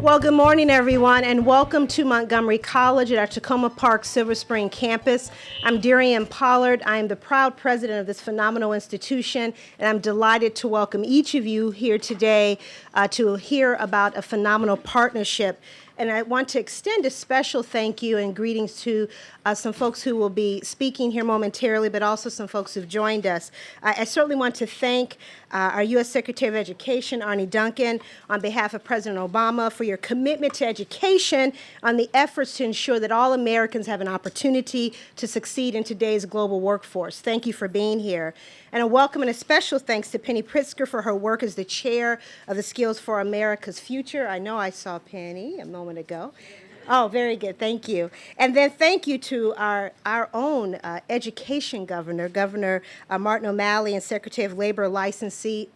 Well, good morning, everyone, and welcome to Montgomery College at our Tacoma Park Silver Spring campus. I'm Darian Pollard. I am the proud president of this phenomenal institution, and I'm delighted to welcome each of you here today to hear about a phenomenal partnership. And I want to extend a special thank you and greetings to some folks who will be speaking here momentarily, but also some folks who've joined us. I certainly want to thank our U.S. Secretary of Education, Arne Duncan, on behalf of President Obama for your commitment to education on the efforts to ensure that all Americans have an opportunity to succeed in today's global workforce. Thank you for being here. And a welcome and a special thanks to Penny Pritzker for her work as the chair of the Skills for America's Future. I know I saw Penny a moment ago. Oh, very good. Thank you. And then thank you to our own education governor, Governor Martin O'Malley, and Secretary of Labor Licensee,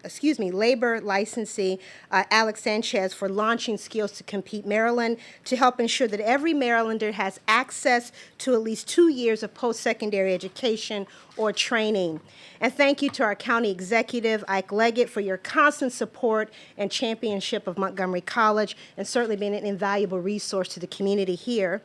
Alex Sanchez, for launching Skills to Compete Maryland to help ensure that every Marylander has access to at least 2 years of post-secondary education or training. And thank you to our county executive, Ike Leggett, for your constant support and championship of Montgomery College, and certainly being an invaluable resource to the community here.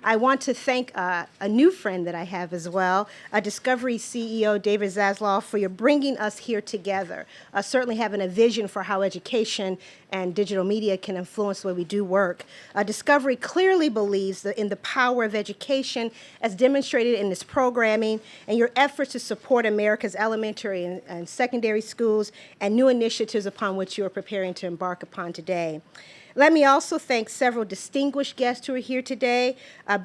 I want to thank a new friend that I have as well, Discovery CEO David Zasloff, for your bringing us here together, certainly having a vision for how education and digital media can influence the way we do work. Discovery clearly believes in the power of education as demonstrated in this programming and your efforts to support America's elementary and secondary schools and new initiatives upon which you are preparing to embark upon today. Let me also thank several distinguished guests who are here today.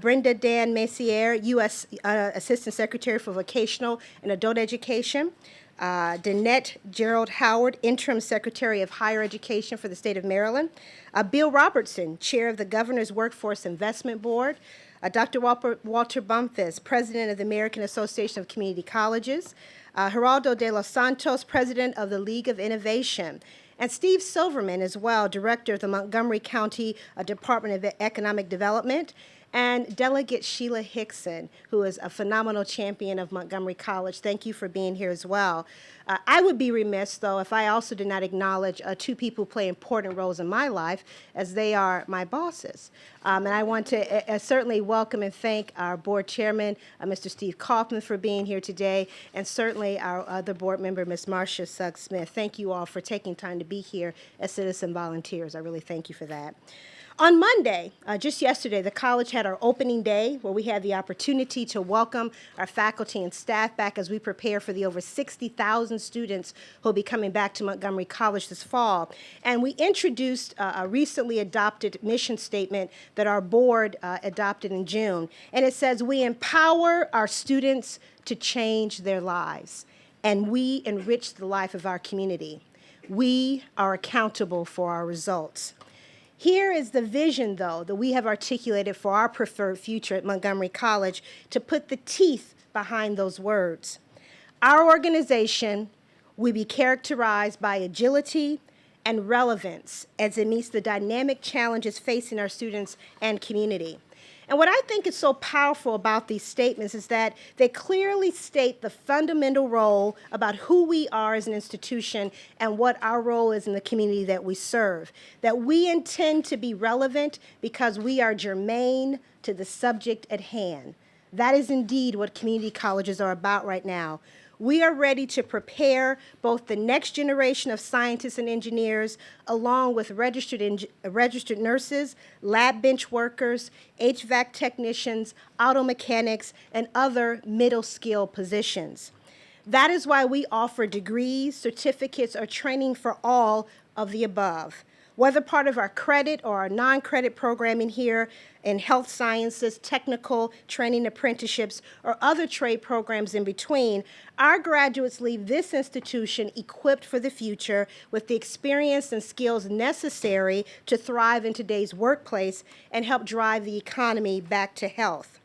Brenda Dan Messier, U.S. Assistant Secretary for Vocational and Adult Education. Danette Gerald Howard, Interim Secretary of Higher Education for the state of Maryland. Bill Robertson, Chair of the Governor's Workforce Investment Board. Dr. Walter Bumfis, President of the American Association of Community Colleges. Geraldo de los Santos, President of the League of Innovation. And Steve Silverman as well, Director of the Montgomery County Department of Economic Development, and Delegate Sheila Hickson, who is a phenomenal champion of Montgomery College. Thank you for being here as well. I would be remiss, though, if I also did not acknowledge two people who play important roles in my life, as they are my bosses. And I want to certainly welcome and thank our board chairman, Mr. Steve Kaufman, for being here today, and certainly our other board member, Ms. Marcia Suggs-Smith. Thank you all for taking time to be here as citizen volunteers. I really thank you for that. On Monday, just yesterday, the college had our opening day where we had the opportunity to welcome our faculty and staff back as we prepare for the over 60,000 students who will be coming back to Montgomery College this fall. And we introduced a recently adopted mission statement that our board adopted in June. And it says, "We empower our students to change their lives, and we enrich the life of our community. We are accountable for our results." Here is the vision, though, that we have articulated for our preferred future at Montgomery College to put the teeth behind those words. Our organization will be characterized by agility and relevance as it meets the dynamic challenges facing our students and community. And what I think is so powerful about these statements is that they clearly state the fundamental role about who we are as an institution and what our role is in the community that we serve. That we intend to be relevant because we are germane to the subject at hand. That is indeed what community colleges are about right now. We are ready to prepare both the next generation of scientists and engineers, along with registered nurses, lab bench workers, HVAC technicians, auto mechanics, and other middle skill positions. That is why we offer degrees, certificates, or training for all of the above. Whether part of our credit or our non-credit programming here in health sciences, technical training apprenticeships, or other trade programs in between, our graduates leave this institution equipped for the future with the experience and skills necessary to thrive in today's workplace and help drive the economy back to health.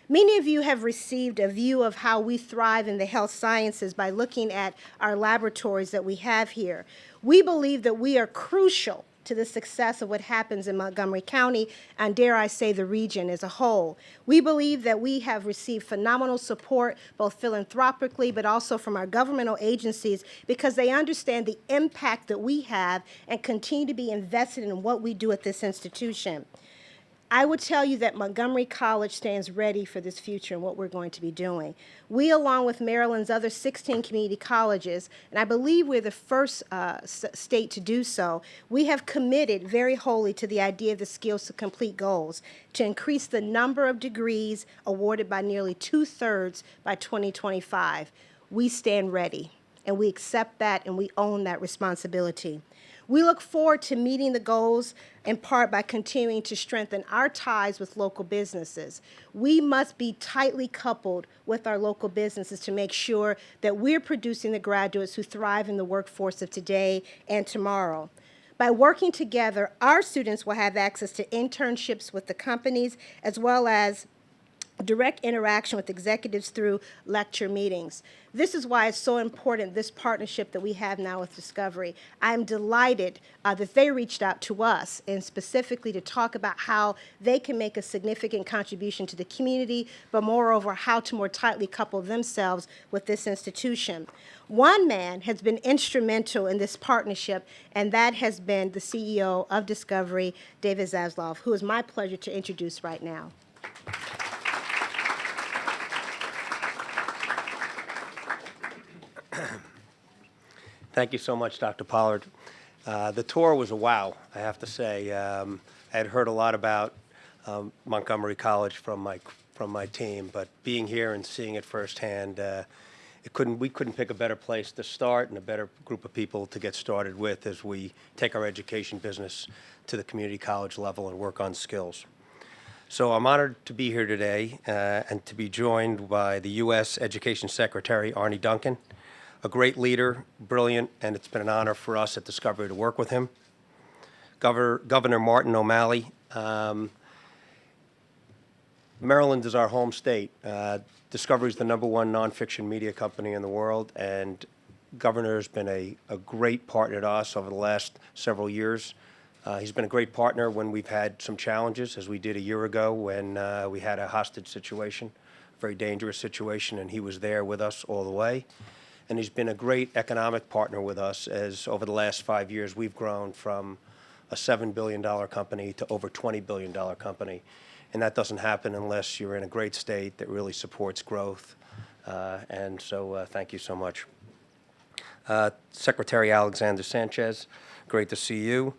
Many of you have received a view of how we thrive in the health sciences by looking at our laboratories that we have here. We believe that we are crucial to the success of what happens in Montgomery County, and dare I say the region as a whole. We believe that we have received phenomenal support, both philanthropically but also from our governmental agencies, because they understand the impact that we have and continue to be invested in what we do at this institution. I would tell you that Montgomery College stands ready for this future and what we're going to be doing. We, along with Maryland's other 16 community colleges, and I believe we're the first state to do so, we have committed very wholly to the idea of the Skills to Complete goals, to increase the number of degrees awarded by nearly 2/3 by 2025. We stand ready, and we accept that, and we own that responsibility. We look forward to meeting the goals in part by continuing to strengthen our ties with local businesses. We must be tightly coupled with our local businesses to make sure that we're producing the graduates who thrive in the workforce of today and tomorrow. By working together, our students will have access to internships with the companies as well as direct interaction with executives through lecture meetings. This is why it's so important, this partnership that we have now with Discovery. I'm delighted that they reached out to us and specifically to talk about how they can make a significant contribution to the community, but moreover, how to more tightly couple themselves with this institution. One man has been instrumental in this partnership, and that has been the CEO of Discovery, David Zaslav, who is my pleasure to introduce right now. Thank you so much, Dr. Pollard. The tour was a wow, I have to say. I had heard a lot about Montgomery College from my team, but being here and seeing it firsthand, we couldn't pick a better place to start and a better group of people to get started with as we take our education business to the community college level and work on skills. So I'm honored to be here today and to be joined by the U.S. Education Secretary, Arne Duncan, a great leader, brilliant, and it's been an honor for us at Discovery to work with him. Governor Martin O'Malley. Maryland is our home state. Discovery is the #1 nonfiction media company in the world, and Governor has been a great partner to us over the last several years. He's been a great partner when we've had some challenges, as we did a year ago when we had a hostage situation, a very dangerous situation, and he was there with us all the way. And he's been a great economic partner with us as over the last 5 years we've grown from a $7 billion company to over $20 billion company. And that doesn't happen unless you're in a great state that really supports growth. And so thank you so much. Secretary Alexander Sanchez, great to see you.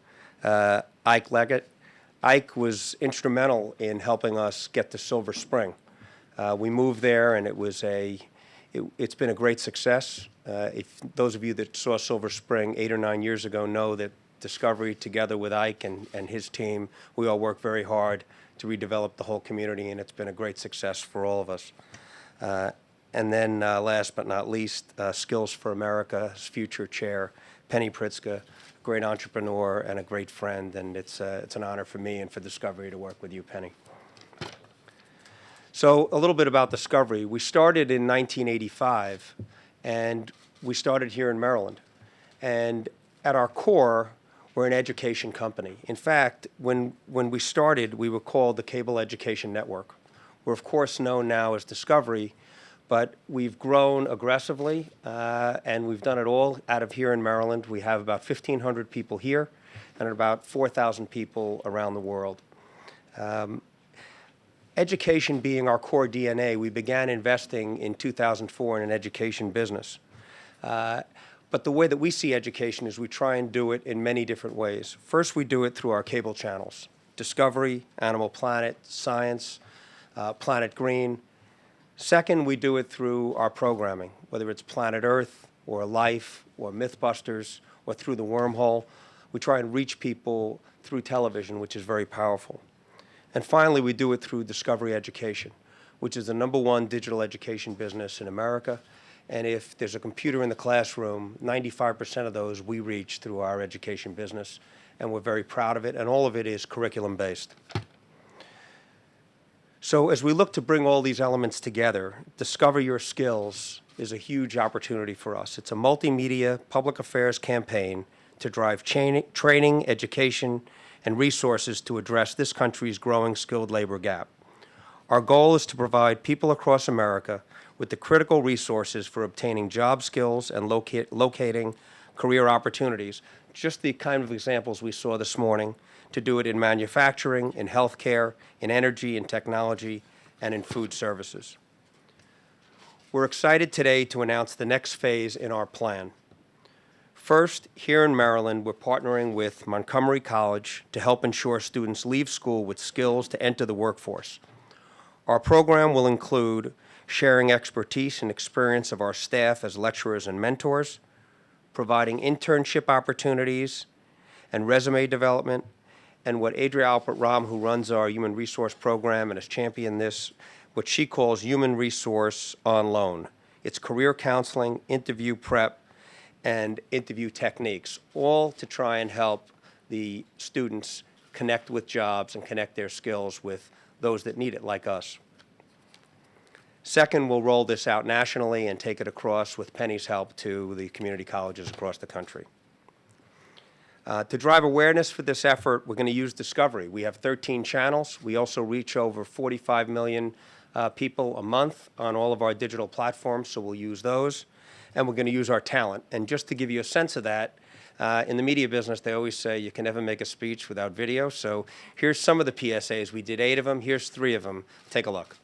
Ike Leggett. Ike was instrumental in helping us get to Silver Spring. We moved there, and it's been a great success. If those of you that saw Silver Spring 8 or 9 years ago know that Discovery, together with Ike and his team, we all work very hard to redevelop the whole community, and it's been a great success for all of us. And then last but not least, Skills for America's future chair, Penny Pritzker, a great entrepreneur and a great friend, and it's an honor for me and for Discovery to work with you, Penny. So a little bit about Discovery. We started in 1985, and we started here in Maryland. And at our core, we're an education company. In fact, when we started, we were called the Cable Education Network. We're, of course, known now as Discovery, but we've grown aggressively, and we've done it all out of here in Maryland. We have about 1,500 people here and about 4,000 people around the world. Education being our core DNA, we began investing in 2004 in an education business. But the way that we see education is we try and do it in many different ways. First, we do it through our cable channels: Discovery, Animal Planet, Science, Planet Green. Second, we do it through our programming, whether it's Planet Earth or Life or Mythbusters or through the Wormhole. We try and reach people through television, which is very powerful. And finally, we do it through Discovery Education, which is the #1 digital education business in America. And if there's a computer in the classroom, 95% of those we reach through our education business, and we're very proud of it, and all of it is curriculum-based. So as we look to bring all these elements together, Discover Your Skills is a huge opportunity for us. It's a multimedia public affairs campaign to drive training, education, and resources to address this country's growing skilled labor gap. Our goal is to provide people across America with the critical resources for obtaining job skills and locating career opportunities, just the kind of examples we saw this morning, to do it in manufacturing, in healthcare, in energy and technology, and in food services. We're excited today to announce the next phase in our plan. First, here in Maryland, we're partnering with Montgomery College to help ensure students leave school with skills to enter the workforce. Our program will include sharing expertise and experience of our staff as lecturers and mentors, providing internship opportunities and resume development, and what Adria Alpert-Ram, who runs our human resource program and has championed this, what she calls human resource on loan. It's career counseling, interview prep, and interview techniques, all to try and help the students connect with jobs and connect their skills with those that need it, like us. Second, we'll roll this out nationally and take it across, with Penny's help, to the community colleges across the country. To drive awareness for this effort, we're going to use Discovery. We have 13 channels. We also reach over 45 million people a month on all of our digital platforms, so we'll use those. And we're going to use our talent. And just to give you a sense of that, in the media business, they always say you can never make a speech without video. So here's some of the PSAs. We did 8 of them. Here's 3 of them. Take a look.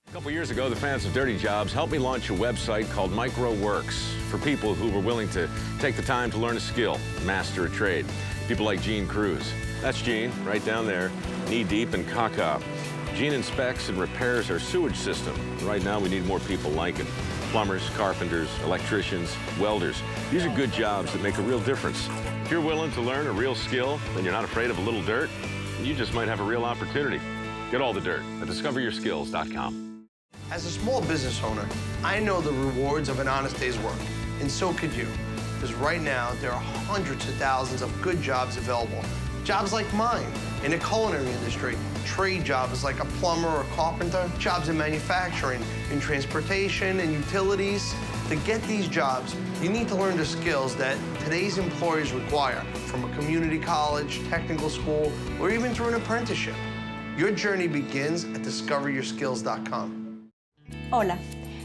A couple years ago, the fans of Dirty Jobs helped me launch a website called MicroWorks for people who were willing to take the time to learn a skill, master a trade. People like Gene Cruz. That's Gene, right down there, knee-deep in caca. Gene inspects and repairs our sewage system. Right now, we need more people like him. Plumbers, carpenters, electricians, welders. These are good jobs that make a real difference. If you're willing to learn a real skill, then you're not afraid of a little dirt, you just might have a real opportunity. Get all the dirt at discoveryourskills.com. As a small business owner, I know the rewards of an honest day's work, and so could you. Because right now, there are hundreds of thousands of good jobs available. Jobs like mine in the culinary industry, trade jobs like a plumber or carpenter, jobs in manufacturing, in transportation and utilities. To get these jobs, you need to learn the skills that today's employers require from a community college, technical school, or even through an apprenticeship. Your journey begins at discoveryourskills.com. Hola,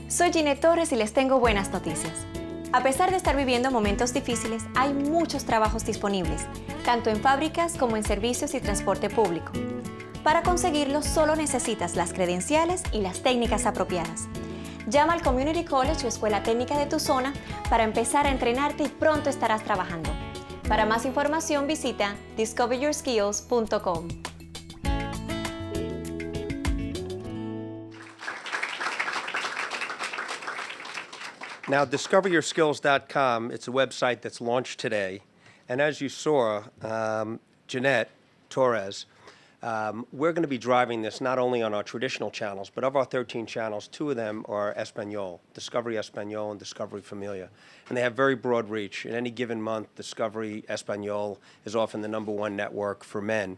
soy Ginette Torres y les tengo buenas noticias. A pesar de estar viviendo momentos difíciles, hay muchos trabajos disponibles, tanto en fábricas como en servicios y transporte público. Para conseguirlos, solo necesitas las credenciales y las técnicas apropiadas. Llama al Community College o Escuela Técnica de tu zona para empezar a entrenarte y pronto estarás trabajando. Para más información, visita discoveryourskills.com. Now, discoveryourskills.com, it's a website that's launched today. And as you saw, Jeanette Torres, we're going to be driving this not only on our traditional channels, but of our 13 channels, 2 of them are Espanol, Discovery Espanol and Discovery Familia. And they have very broad reach. In any given month, Discovery Espanol is often the #1 network for men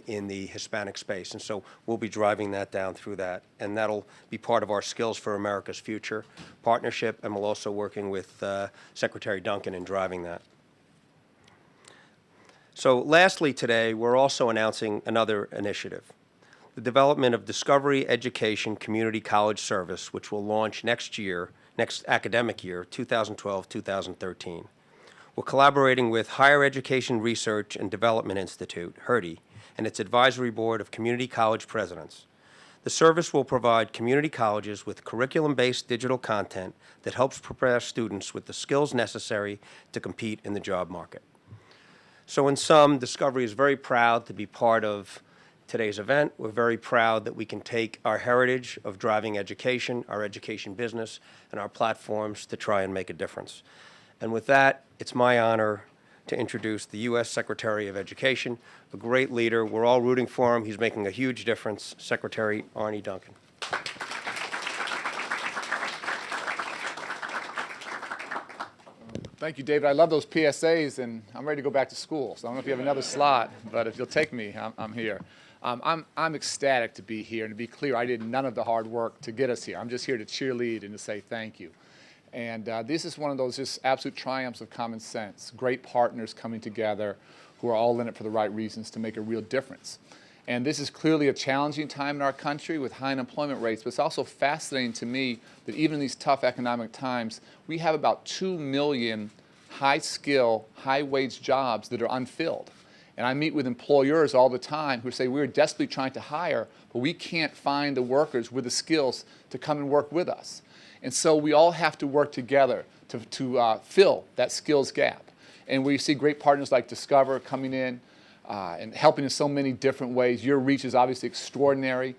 in the Hispanic space. And so we'll be driving that down through that. And that'll be part of our Skills for America's Future partnership. And we'll also working with Secretary Duncan in driving that. So lastly today, we're also announcing another initiative, the development of Discovery Education Community College Service, which will launch next academic year, 2012-2013. We're collaborating with Higher Education Research and Development Institute, HERDI, and its advisory board of community college presidents. The service will provide community colleges with curriculum-based digital content that helps prepare students with the skills necessary to compete in the job market. So in sum, Discovery is very proud to be part of today's event. We're very proud that we can take our heritage of driving education, our education business, and our platforms to try and make a difference. And with that, it's my honor to introduce the U.S. Secretary of Education, a great leader. We're all rooting for him. He's making a huge difference, Secretary Arne Duncan. Thank you, David. I love those PSAs, and I'm ready to go back to school. So I don't know if you have another slot, but if you'll take me, I'm here. I'm ecstatic to be here, and to be clear, I did none of the hard work to get us here. I'm just here to cheerlead and to say thank you. And this is one of those just absolute triumphs of common sense. Great partners coming together who are all in it for the right reasons to make a real difference. And this is clearly a challenging time in our country with high unemployment rates, but it's also fascinating to me that even in these tough economic times, we have about 2 million high-skill, high-wage jobs that are unfilled. And I meet with employers all the time who say, we're desperately trying to hire, but we can't find the workers with the skills to come and work with us. And so we all have to work together to fill that skills gap. And we see great partners like Discover coming in and helping in so many different ways. Your reach is obviously extraordinary.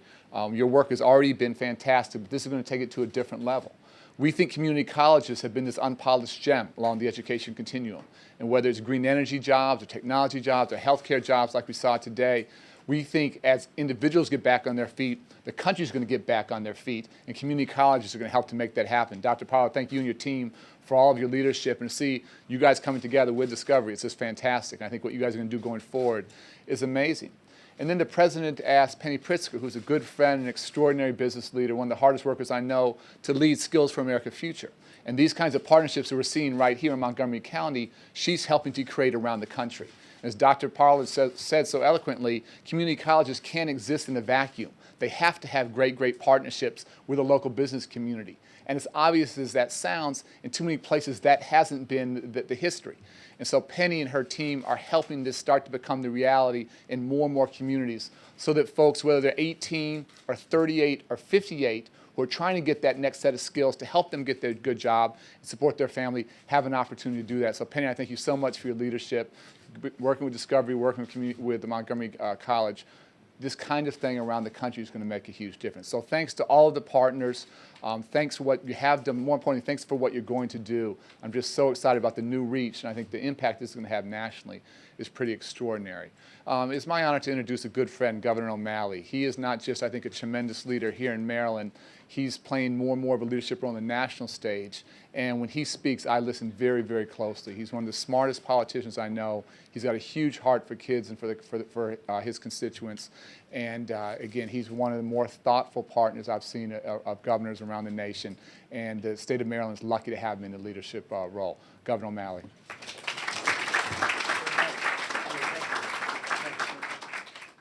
Your work has already been fantastic, but this is going to take it to a different level. We think community colleges have been this unpolished gem along the education continuum. And whether it's green energy jobs or technology jobs or healthcare jobs like we saw today, we think as individuals get back on their feet, the country's going to get back on their feet, and community colleges are going to help to make that happen. Dr. Powell, thank you and your team for all of your leadership, and to see you guys coming together with Discovery, it's just fantastic. And I think what you guys are going to do going forward is amazing. And then the president asked Penny Pritzker, who's a good friend, an extraordinary business leader, one of the hardest workers I know, to lead Skills for America Future. And these kinds of partnerships that we're seeing right here in Montgomery County, she's helping to create around the country. As Dr. Parlin said so eloquently, community colleges can't exist in a vacuum. They have to have great partnerships with the local business community. And as obvious as that sounds, in too many places that hasn't been the history. And so Penny and her team are helping this start to become the reality in more and more communities, so that folks, whether they're 18 or 38 or 58, who are trying to get that next set of skills to help them get their good job and support their family, have an opportunity to do that. So Penny, I thank you so much for your leadership, working with Discovery, working with the Montgomery College. This kind of thing around the country is going to make a huge difference. So thanks to all of the partners. Thanks for what you have done. More importantly, thanks for what you're going to do. I'm just so excited about the new reach, and I think the impact this is going to have nationally is pretty extraordinary. It's my honor to introduce a good friend, Governor O'Malley. He is not just, I think, a tremendous leader here in Maryland. He's playing more and more of a leadership role on the national stage. And when he speaks, I listen very closely. He's one of the smartest politicians I know. He's got a huge heart for kids and for his constituents. And again, he's one of the more thoughtful partners I've seen of governors around the nation. And the state of Maryland is lucky to have him in the leadership role. Governor O'Malley.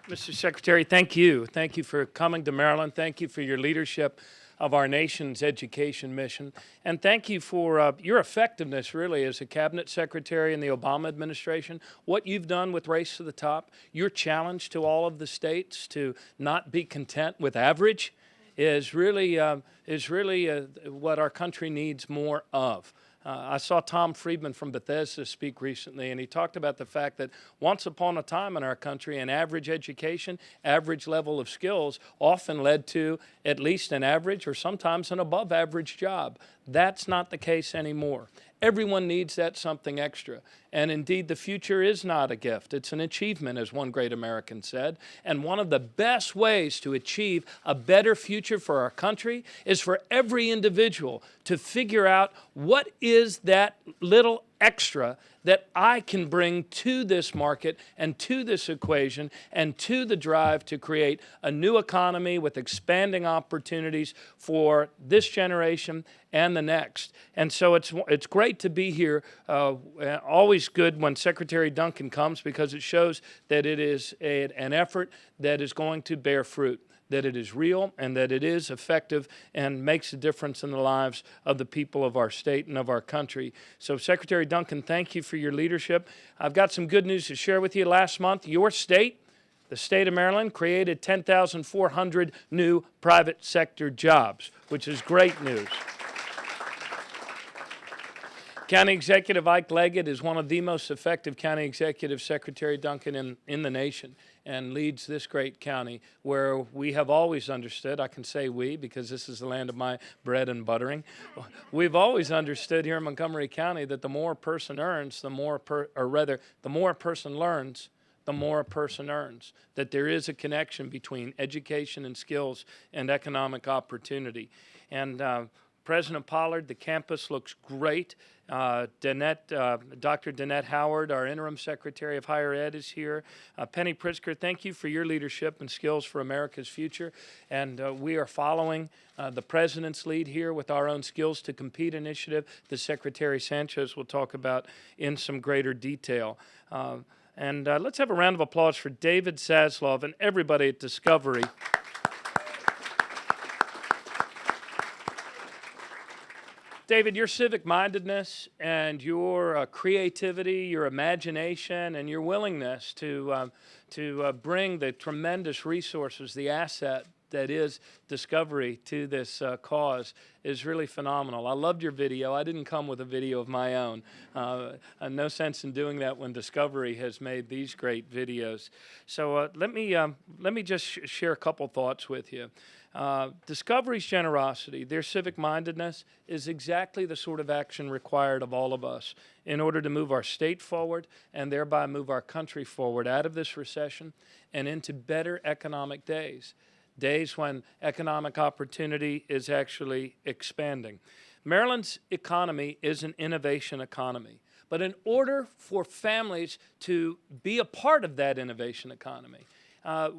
Mr. Secretary, thank you. Thank you for coming to Maryland. Thank you for your leadership of our nation's education mission. And thank you for your effectiveness, really, as a cabinet secretary in the Obama administration. What you've done with Race to the Top, your challenge to all of the states to not be content with average is really what our country needs more of. I saw Tom Friedman from Bethesda speak recently, and he talked about the fact that once upon a time in our country, an average education, average level of skills often led to at least an average or sometimes an above average job. That's not the case anymore. Everyone needs that something extra. And indeed, the future is not a gift. It's an achievement, as one great American said. And one of the best ways to achieve a better future for our country is for every individual to figure out what is that little extra that I can bring to this market and to this equation and to the drive to create a new economy with expanding opportunities for this generation and the next. And so it's great to be here. Always good when Secretary Duncan comes, because it shows that it is an effort that is going to bear fruit, that it is real and that it is effective and makes a difference in the lives of the people of our state and of our country. So Secretary Duncan, thank you for your leadership. I've got some good news to share with you. Last month, your state, the state of Maryland, created 10,400 new private sector jobs, which is great news. County Executive Ike Leggett is one of the most effective county executives, Secretary Duncan, in the nation, and leads this great county where we have always understood, I can say we because this is the land of my bread and buttering, we've always understood here in Montgomery County that the more a person earns, the more a person learns, the more a person earns, that there is a connection between education and skills and economic opportunity. And President Pollard, the campus looks great. Dr. Danette Howard, our interim secretary of higher ed, is here. Penny Pritzker, thank you for your leadership and skills for America's future. And we are following the president's lead here with our own Skills to Compete initiative that Secretary Sanchez will talk about in some greater detail. And let's have a round of applause for David Zaslav and everybody at Discovery. David, your civic-mindedness and your creativity, your imagination, and your willingness to bring the tremendous resources, the asset that is Discovery to this cause is really phenomenal. I loved your video. I didn't come with a video of my own. No sense in doing that when Discovery has made these great videos. So let me just share a couple thoughts with you. Discovery's generosity, their civic-mindedness, is exactly the sort of action required of all of us in order to move our state forward and thereby move our country forward out of this recession and into better economic days. Days when economic opportunity is actually expanding. Maryland's economy is an innovation economy. But in order for families to be a part of that innovation economy,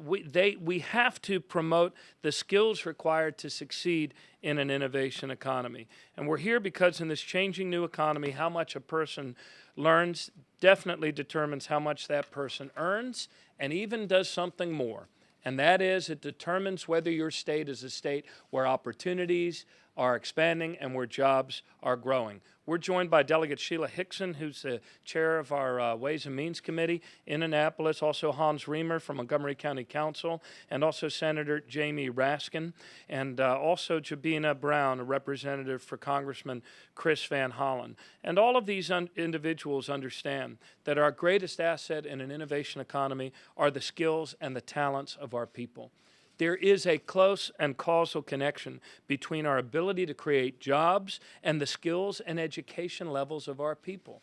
we have to promote the skills required to succeed in an innovation economy. And we're here because in this changing new economy, how much a person learns definitely determines how much that person earns and even does something more. And that is, it determines whether your state is a state where opportunities are expanding and where jobs are growing. We're joined by Delegate Sheila Hickson, who's the chair of our Ways and Means Committee in Annapolis, also Hans Reamer from Montgomery County Council, and also Senator Jamie Raskin, and also Jabina Brown, a representative for Congressman Chris Van Hollen. And all of these individuals understand that our greatest asset in an innovation economy are the skills and the talents of our people. There is a close and causal connection between our ability to create jobs and the skills and education levels of our people.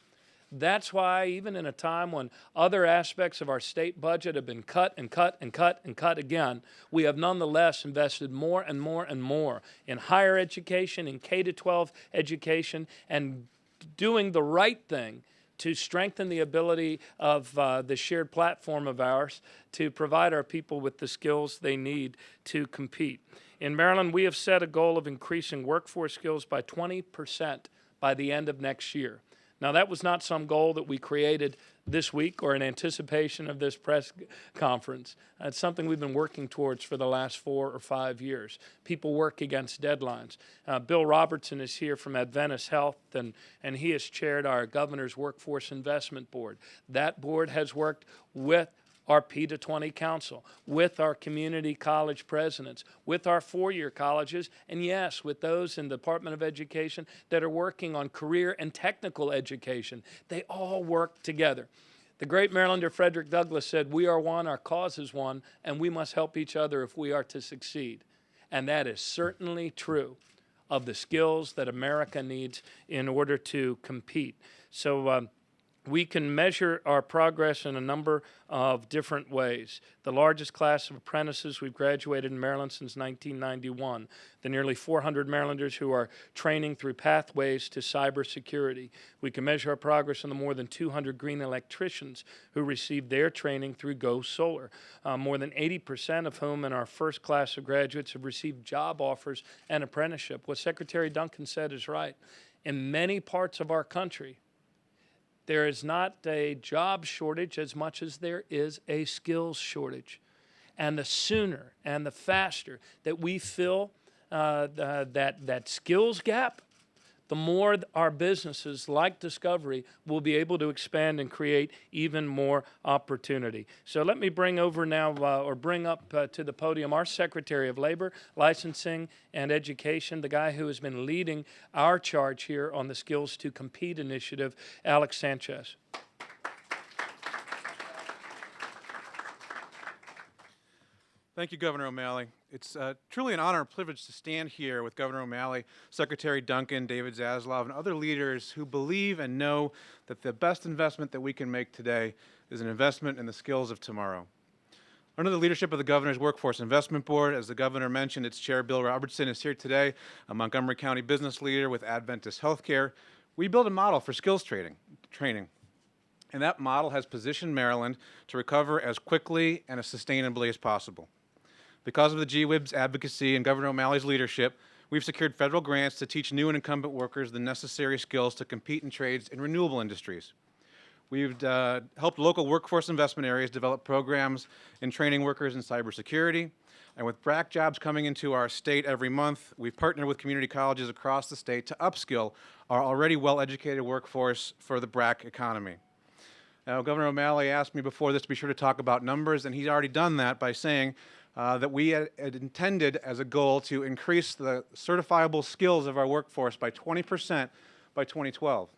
That's why even in a time when other aspects of our state budget have been cut and cut and cut and cut again, we have nonetheless invested more and more and more in higher education, in K-12 education, and doing the right thing to strengthen the ability of the shared platform of ours to provide our people with the skills they need to compete. In Maryland, we have set a goal of increasing workforce skills by 20% by the end of next year. Now, that was not some goal that we created this week or in anticipation of this press conference. It's something we've been working towards for the last 4 or 5 years. People work against deadlines. Bill Robertson is here from Adventist Health, and he has chaired our governor's Workforce Investment Board. That board has worked with our P-20 Council, with our community college presidents, with our four-year colleges, and yes, with those in the Department of Education that are working on career and technical education. They all work together. The great Marylander Frederick Douglass said, "We are one, our cause is one, and we must help each other if we are to succeed." And that is certainly true of the skills that America needs in order to compete. So we can measure our progress in a number of different ways. The largest class of apprentices we've graduated in Maryland since 1991. The nearly 400 Marylanders who are training through pathways to cybersecurity. We can measure our progress in the more than 200 green electricians who received their training through Go Solar. More than 80% of whom in our first class of graduates have received job offers and apprenticeship. What Secretary Duncan said is right. In many parts of our country, there is not a job shortage as much as there is a skills shortage. And the sooner and the faster that we fill that skills gap, the more our businesses like Discovery will be able to expand and create even more opportunity. So let me bring over now, bring up to the podium our Secretary of Labor, Licensing and Education, the guy who has been leading our charge here on the Skills to Compete initiative, Alex Sanchez. Thank you, Governor O'Malley. It's truly an honor and privilege to stand here with Governor O'Malley, Secretary Duncan, David Zaslav, and other leaders who believe and know that the best investment that we can make today is an investment in the skills of tomorrow. Under the leadership of the Governor's Workforce Investment Board, as the Governor mentioned, its Chair Bill Robertson is here today, a Montgomery County business leader with Adventist Healthcare. We built a model for skills training. And that model has positioned Maryland to recover as quickly and as sustainably as possible. Because of the GWIB's advocacy and Governor O'Malley's leadership, we've secured federal grants to teach new and incumbent workers the necessary skills to compete in trades in renewable industries. We've helped local workforce investment areas develop programs in training workers in cybersecurity. And with BRAC jobs coming into our state every month, we've partnered with community colleges across the state to upskill our already well-educated workforce for the BRAC economy. Now, Governor O'Malley asked me before this to be sure to talk about numbers, and he's already done that by saying that we had intended as a goal to increase the certifiable skills of our workforce by 20% by 2012.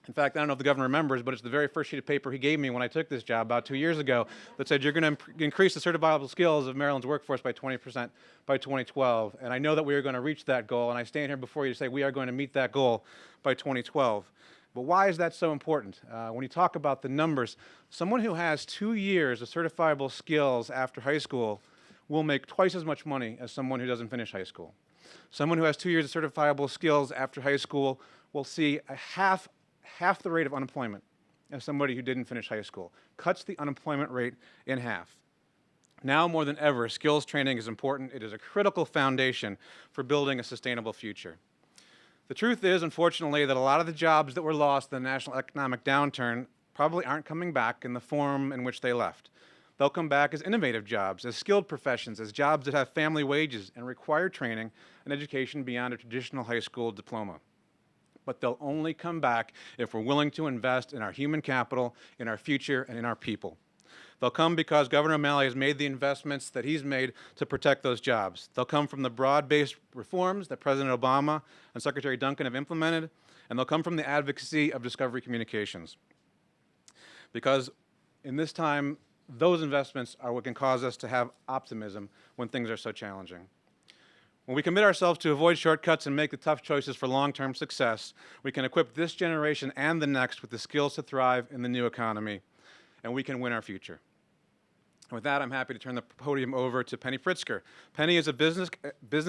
In fact, I don't know if the governor remembers, but it's the very first sheet of paper he gave me when I took this job about 2 years ago that said you're going to increase the certifiable skills of Maryland's workforce by 20% by 2012. And I know that we are going to reach that goal, and I stand here before you to say we are going to meet that goal by 2012. But why is that so important? When you talk about the numbers, someone who has 2 years of certifiable skills after high school will make twice as much money as someone who doesn't finish high school. Someone who has 2 years of certifiable skills after high school will see a half the rate of unemployment as somebody who didn't finish high school. Cuts the unemployment rate in half. Now more than ever, skills training is important. It is a critical foundation for building a sustainable future. The truth is, unfortunately, that a lot of the jobs that were lost in the national economic downturn probably aren't coming back in the form in which they left. They'll come back as innovative jobs, as skilled professions, as jobs that have family wages and require training and education beyond a traditional high school diploma. But they'll only come back if we're willing to invest in our human capital, in our future, and in our people. They'll come because Governor O'Malley has made the investments that he's made to protect those jobs. They'll come from the broad-based reforms that President Obama and Secretary Duncan have implemented, and they'll come from the advocacy of Discovery Communications. Because in this time, those investments are what can cause us to have optimism when things are so challenging. When we commit ourselves to avoid shortcuts and make the tough choices for long-term success, we can equip this generation and the next with the skills to thrive in the new economy, and we can win our future. And with that, I'm happy to turn the podium over to Penny Pritzker. Penny is a business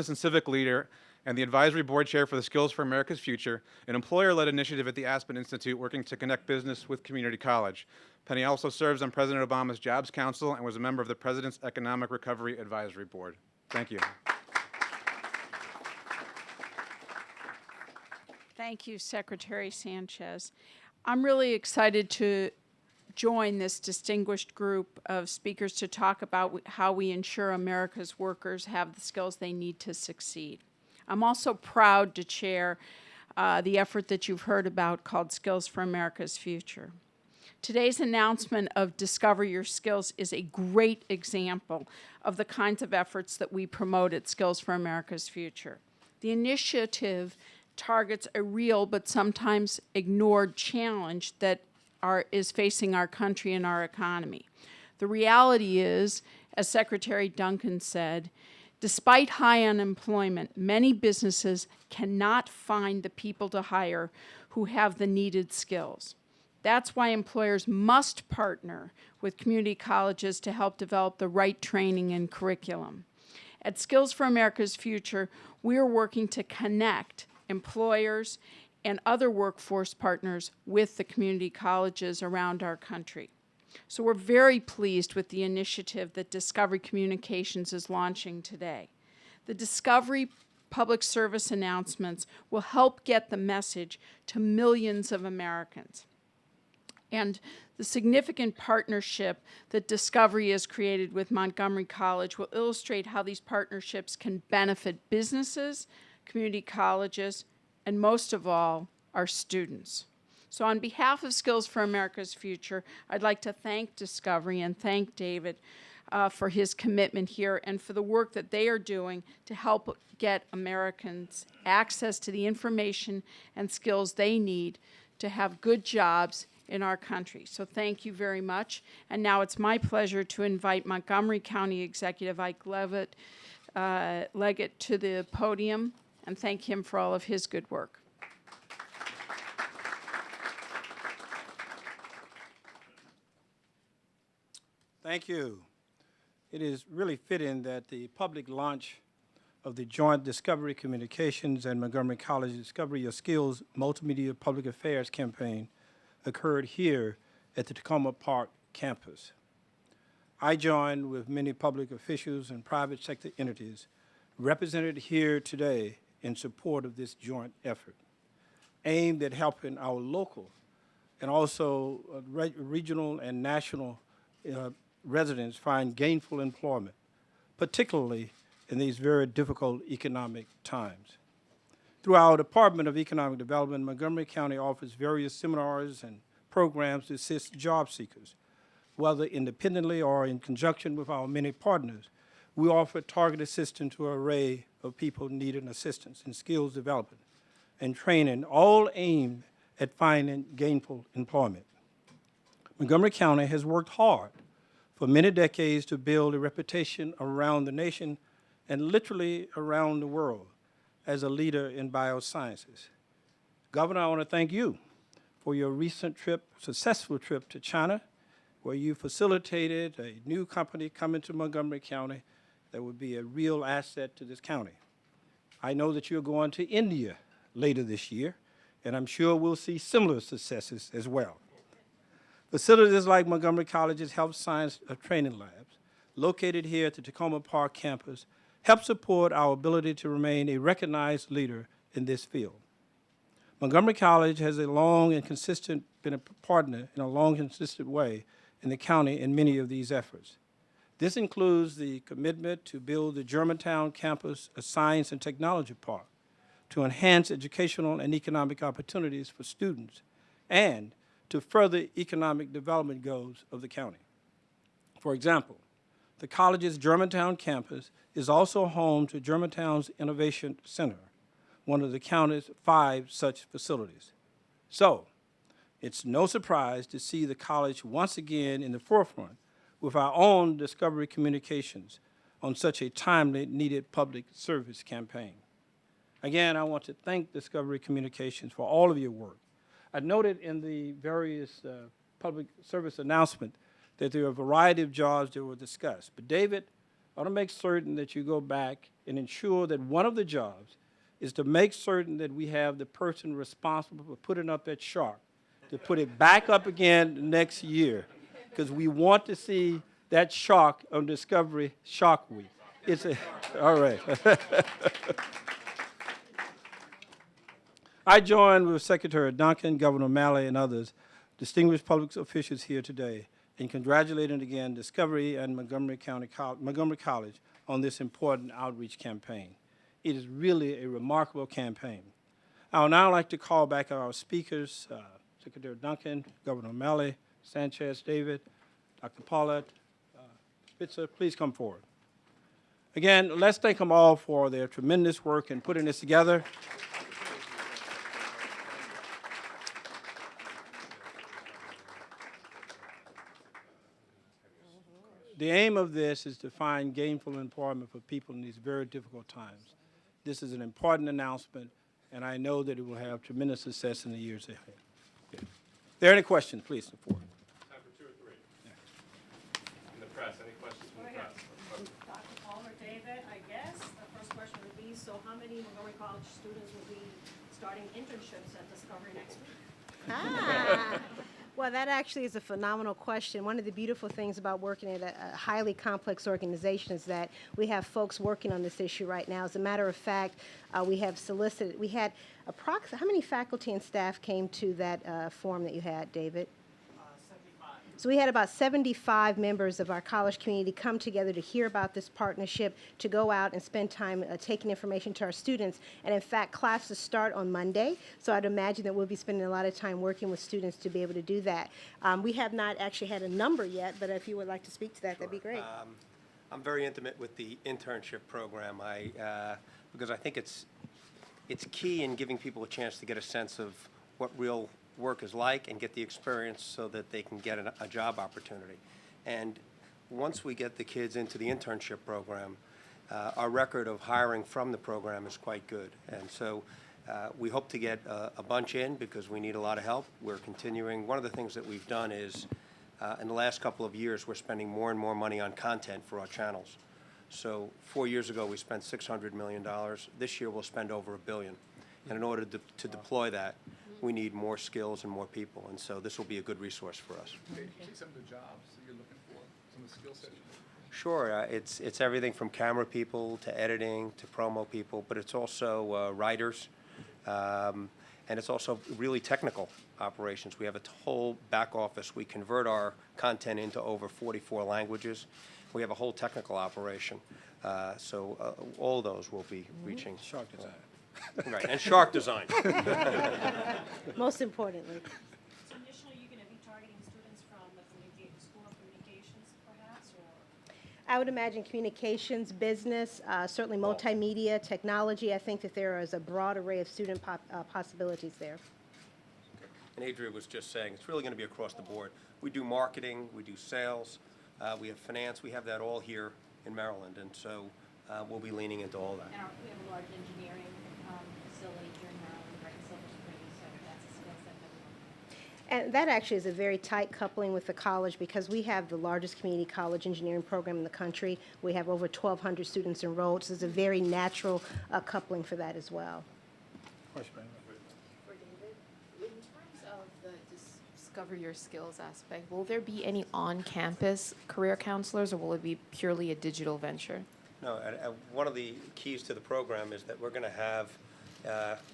and civic leader and the advisory board chair for the Skills for America's Future, an employer-led initiative at the Aspen Institute working to connect business with community college. Penny also serves on President Obama's Jobs Council and was a member of the President's Economic Recovery Advisory Board. Thank you. Thank you, Secretary Sanchez. I'm really excited to join this distinguished group of speakers to talk about how we ensure America's workers have the skills they need to succeed. I'm also proud to chair the effort that you've heard about called Skills for America's Future. Today's announcement of Discover Your Skills is a great example of the kinds of efforts that we promote at Skills for America's Future. The initiative targets a real but sometimes ignored challenge that is facing our country and our economy. The reality is, as Secretary Duncan said, despite high unemployment, many businesses cannot find the people to hire who have the needed skills. That's why employers must partner with community colleges to help develop the right training and curriculum. At Skills for America's Future, we are working to connect employers and other workforce partners with the community colleges around our country. So we're very pleased with the initiative that Discovery Communications is launching today. The Discovery public service announcements will help get the message to millions of Americans. And the significant partnership that Discovery has created with Montgomery College will illustrate how these partnerships can benefit businesses, community colleges, and most of all, our students. So on behalf of Skills for America's Future, I'd like to thank Discovery and thank David for his commitment here and for the work that they are doing to help get Americans access to the information and skills they need to have good jobs in our country. So thank you very much. And now it's my pleasure to invite Montgomery County Executive Ike Leggett to the podium and thank him for all of his good work. Thank you. It is really fitting that the public launch of the Joint Discovery Communications and Montgomery College Discover Your Skills Multimedia Public Affairs campaign occurred here at the Tacoma Park campus. I joined with many public officials and private sector entities represented here today in support of this joint effort, aimed at helping our local and also regional and national residents find gainful employment, particularly in these very difficult economic times. Through our Department of Economic Development, Montgomery County offers various seminars and programs to assist job seekers. Whether independently or in conjunction with our many partners, we offer targeted assistance to an array of people needing assistance in skills development and training, all aimed at finding gainful employment. Montgomery County has worked hard for many decades to build a reputation around the nation and literally around the world as a leader in biosciences. Governor, I want to thank you for your recent trip, successful trip to China, where you facilitated a new company coming to Montgomery County that would be a real asset to this county. I know that you're going to India later this year, and I'm sure we'll see similar successes as well. Facilities like Montgomery College's Health Science Training Labs, located here at the Tacoma Park campus, help support our ability to remain a recognized leader in this field. Montgomery College has been a partner in a long, consistent way in the county in many of these efforts. This includes the commitment to build the Germantown campus, a science and technology park, to enhance educational and economic opportunities for students, and to further economic development goals of the county. For example, the college's Germantown campus is also home to Germantown's Innovation Center, one of the county's 5 such facilities. So, it's no surprise to see the college once again in the forefront with our own Discovery Communications on such a timely, needed public service campaign. Again, I want to thank Discovery Communications for all of your work. I noted in the various public service announcement that there are a variety of jobs that were discussed. But David, I want to make certain that you go back and ensure that one of the jobs is to make certain that we have the person responsible for putting up that shark, to put it back up again next year, because we want to see that shark on Discovery Shark Week. All right. I join with Secretary Duncan, Governor O'Malley, and others, distinguished public officials here today, in congratulating again Discovery and Montgomery College on this important outreach campaign. It is really a remarkable campaign. I would now like to call back our speakers, Secretary Duncan, Governor O'Malley, Sanchez, David, Dr. Paulette, Spitzer, please come forward. Again, let's thank them all for their tremendous work in putting this together. The aim of this is to find gainful employment for people in these very difficult times. This is an important announcement, and I know that it will have tremendous success in the years ahead. Okay. Are there any questions, please, the floor? Time for 2 or 3. Yeah. In the press, any questions from the press? Dr. Paul or David, I guess the first question would be, so how many Montgomery College students will be starting internships at Discovery next week? Well, that actually is a phenomenal question. One of the beautiful things about working at a highly complex organization is that we have folks working on this issue right now. As a matter of fact, we had how many faculty and staff came to that forum that you had, David? 75. So we had about 75 members of our college community come together to hear about this partnership, to go out and spend time taking information to our students. And in fact, classes start on Monday, so I'd imagine that we'll be spending a lot of time working with students to be able to do that. We have not actually had a number yet, but if you would like to speak to that, that'd be great. I'm very intimate with the internship program because I think it's key in giving people a chance to get a sense of what real work is like and get the experience so that they can get a job opportunity. And once we get the kids into the internship program, our record of hiring from the program is quite good. And so we hope to get a bunch in because we need a lot of help. We're continuing. One of the things that we've done is In the last couple of years, we're spending more and more money on content for our channels. So 4 years ago, we spent $600 million. This year, we'll spend over $1 billion. And in order to deploy that, we need more skills and more people. And so this will be a good resource for us. Can you see some of the jobs that you're looking for, some of the skill sets? Sure. It's everything from camera people to editing to promo people, but it's also writers, and it's also really technical operations. We have a whole back office. We convert our content into over 44 languages. We have a whole technical operation. So all those will be reaching. Shark design. Right, and shark design. Most importantly. So initially, you're going to be targeting students from the School of Communications, perhaps, or? I would imagine communications, business, certainly multimedia, technology. I think that there is a broad array of student possibilities there. And Adria was just saying, it's really going to be across the board. We do marketing, we do sales, we have finance, we have that all here in Maryland, and so we'll be leaning into all that. And we have a large engineering facility here in Maryland, right in Silver Spring, so that's a skill set that we want. And that actually is a very tight coupling with the college because we have the largest community college engineering program in the country. We have over 1,200 students enrolled, so it's a very natural coupling for that as well. Question, ma'am. For David, in terms of the discover your skills aspect, will there be any on-campus career counselors, or will it be purely a digital venture? No, one of the keys to the program is that we're going to have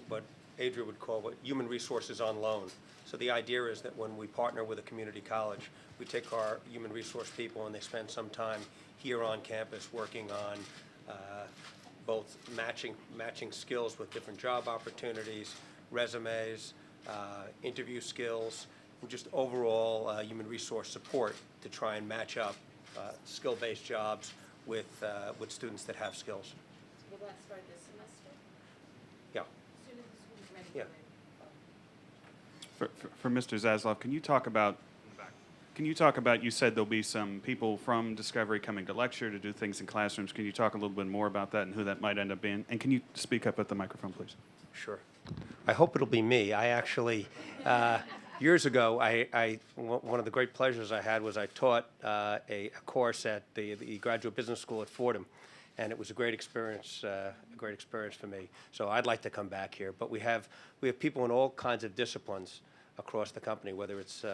what Adria would call human resources on loan. So the idea is that when we partner with a community college, we take our human resource people and they spend some time here on campus working on both matching skills with different job opportunities, resumes, interview skills, and just overall human resource support to try and match up skill-based jobs with students that have skills. Will that start this semester? Yeah. As soon as the school's ready Yeah. for it? For Mr. Zasloff, can you talk about, you said there'll be some people from Discovery coming to lecture, to do things in classrooms. Can you talk a little bit more about that and who that might end up being? And can you speak up at the microphone, please? Sure. I hope it'll be me. I actually, years ago, one of the great pleasures I had was I taught a course at the Graduate Business School at Fordham, and it was a great experience for me. So I'd like to come back here. But we have people in all kinds of disciplines across the company, whether it's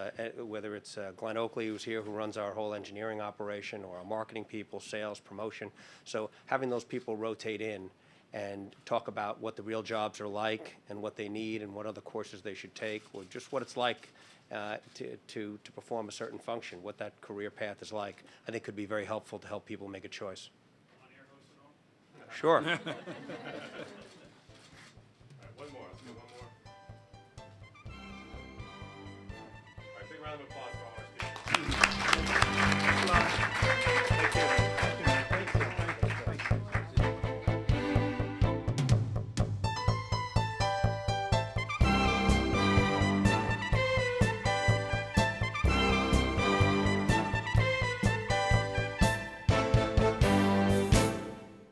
Glenn Oakley, who's here, who runs our whole engineering operation, or our marketing people, sales, promotion. So having those people rotate in and talk about what the real jobs are like and what they need and what other courses they should take, or just what it's like to perform a certain function, what that career path is like, I think could be very helpful to help people make a choice. Sure. All right, one more. Let's do one more. All right, big round of applause for all our speakers. Thank you.